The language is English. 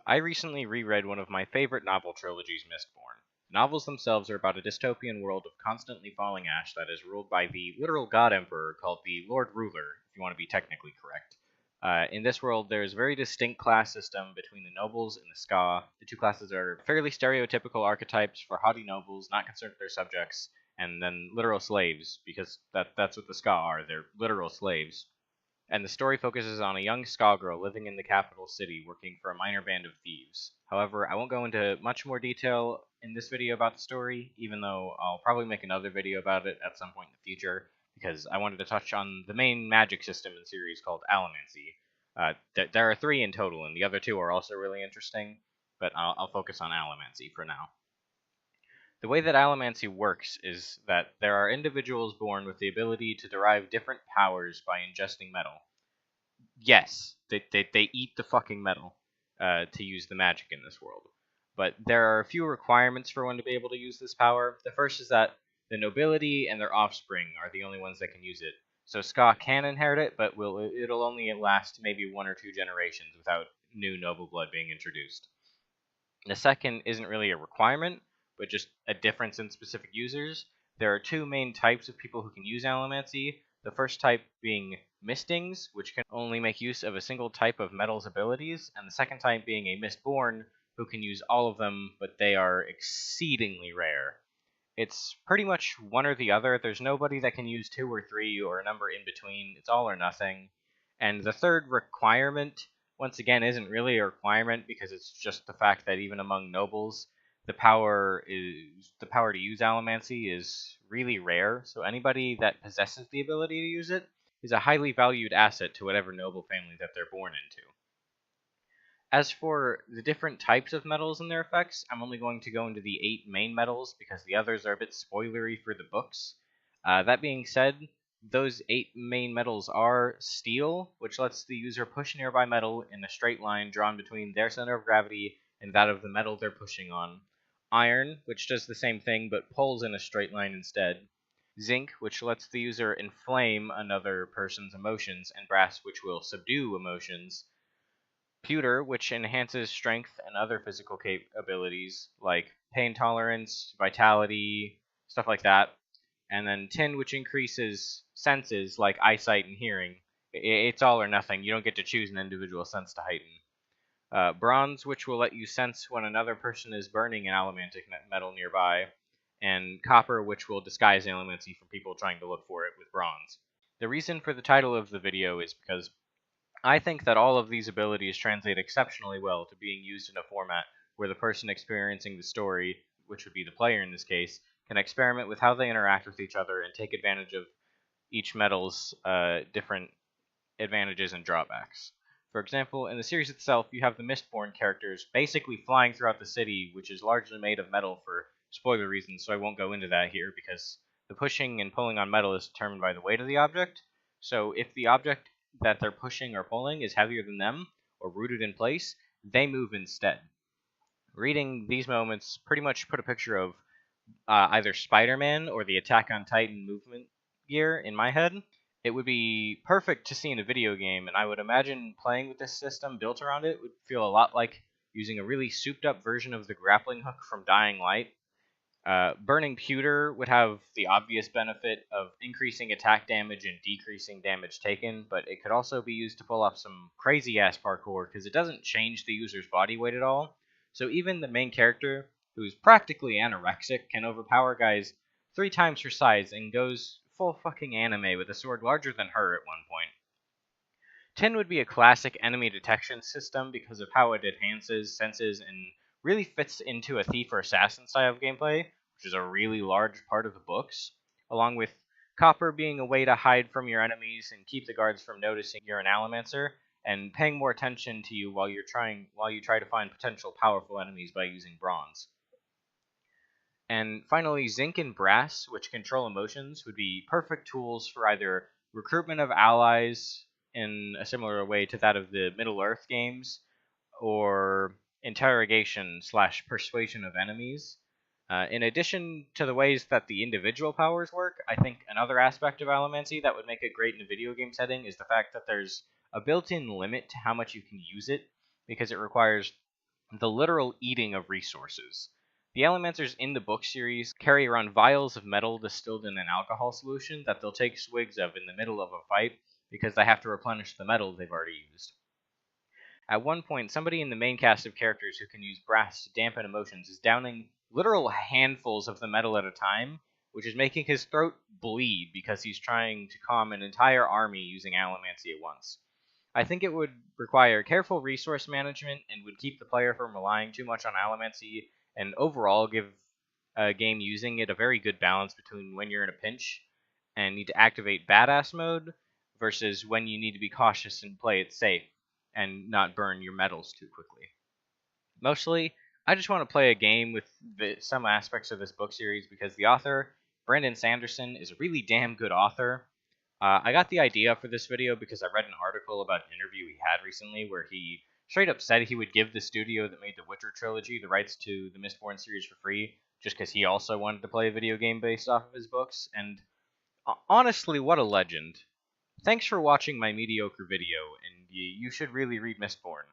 I recently reread one of my favorite novel trilogies, Mistborn. The novels themselves are about a dystopian world of constantly falling ash that is ruled by the literal god emperor called the Lord Ruler, if you want to be technically correct. In this world, there is a very distinct class system between the nobles and the Ska. The two classes are fairly stereotypical archetypes for haughty nobles, not concerned with their subjects, and then literal slaves, because that's what the Ska are. They're literal slaves. And the story focuses on a young ska girl living in the capital city working for a minor band of thieves. However, I won't go into much more detail in this video about the story, even though I'll probably make another video about it at some point in the future, because I wanted to touch on the main magic system in the series called Allomancy. There are 3 in total, and the other 2 are also really interesting, but I'll focus on Allomancy for now. The way that Allomancy works is that there are individuals born with the ability to derive different powers by ingesting metal. Yes, they eat the fucking metal to use the magic in this world. But there are a few requirements for one to be able to use this power. The first is that the nobility and their offspring are the only ones that can use it. So Ska can inherit it, but it'll only last maybe 1 or 2 generations without new noble blood being introduced. The second isn't really a requirement, but just a difference in specific users. There are 2 main types of people who can use Allomancy. The first type being Mistings, which can only make use of a single type of metal's abilities, and the second type being a Mistborn, who can use all of them, but they are exceedingly rare. It's pretty much one or the other. There's nobody that can use 2 or 3 or a number in between. It's all or nothing. And the third requirement, once again, isn't really a requirement because it's just the fact that even among nobles, the power to use Allomancy is really rare. So anybody that possesses the ability to use it is a highly valued asset to whatever noble family that they're born into. As for the different types of metals and their effects, I'm only going to go into the 8 main metals because the others are a bit spoilery for the books. That being said, those 8 main metals are steel, which lets the user push a nearby metal in a straight line drawn between their center of gravity and that of the metal they're pushing on. Iron, which does the same thing but pulls in a straight line instead. Zinc, which lets the user inflame another person's emotions, and brass, which will subdue emotions. Pewter, which enhances strength and other physical abilities like pain tolerance, vitality, stuff like that. And then tin, which increases senses like eyesight and hearing. It's all or nothing. You don't get to choose an individual sense to heighten. Bronze, which will let you sense when another person is burning an allomantic metal nearby. And copper, which will disguise allomancy from people trying to look for it with bronze. The reason for the title of the video is because I think that all of these abilities translate exceptionally well to being used in a format where the person experiencing the story, which would be the player in this case, can experiment with how they interact with each other and take advantage of each metal's different advantages and drawbacks. For example, in the series itself, you have the Mistborn characters basically flying throughout the city, which is largely made of metal for spoiler reasons, so I won't go into that here because the pushing and pulling on metal is determined by the weight of the object. So if the object that they're pushing or pulling is heavier than them or rooted in place, they move instead. Reading these moments pretty much put a picture of either Spider-Man or the Attack on Titan movement gear in my head. It would be perfect to see in a video game, and I would imagine playing with this system built around it would feel a lot like using a really souped-up version of the grappling hook from Dying Light. Burning pewter would have the obvious benefit of increasing attack damage and decreasing damage taken, but it could also be used to pull off some crazy-ass parkour because it doesn't change the user's body weight at all. So even the main character, who's practically anorexic, can overpower guys 3 times her size and goes full fucking anime with a sword larger than her at one point. Tin would be a classic enemy detection system because of how it enhances senses and really fits into a thief or assassin style of gameplay, which is a really large part of the books, along with copper being a way to hide from your enemies and keep the guards from noticing you're an allomancer, and paying more attention to you while you try to find potential powerful enemies by using bronze. And finally, zinc and brass, which control emotions, would be perfect tools for either recruitment of allies in a similar way to that of the Middle-earth games, or interrogation / persuasion of enemies. In addition to the ways that the individual powers work, I think another aspect of Allomancy that would make it great in a video game setting is the fact that there's a built-in limit to how much you can use it, because it requires the literal eating of resources. The Allomancers in the book series carry around vials of metal distilled in an alcohol solution that they'll take swigs of in the middle of a fight because they have to replenish the metal they've already used. At one point, somebody in the main cast of characters who can use brass to dampen emotions is downing literal handfuls of the metal at a time, which is making his throat bleed because he's trying to calm an entire army using Allomancy at once. I think it would require careful resource management and would keep the player from relying too much on Allomancy, and overall give a game using it a very good balance between when you're in a pinch and need to activate badass mode versus when you need to be cautious and play it safe and not burn your metals too quickly. Mostly, I just want to play a game with some aspects of this book series because the author, Brandon Sanderson, is a really damn good author. I got the idea for this video because I read an article about an interview he had recently where he straight up said he would give the studio that made the Witcher trilogy the rights to the Mistborn series for free, just because he also wanted to play a video game based off of his books, and honestly, what a legend. Thanks for watching my mediocre video, and you should really read Mistborn.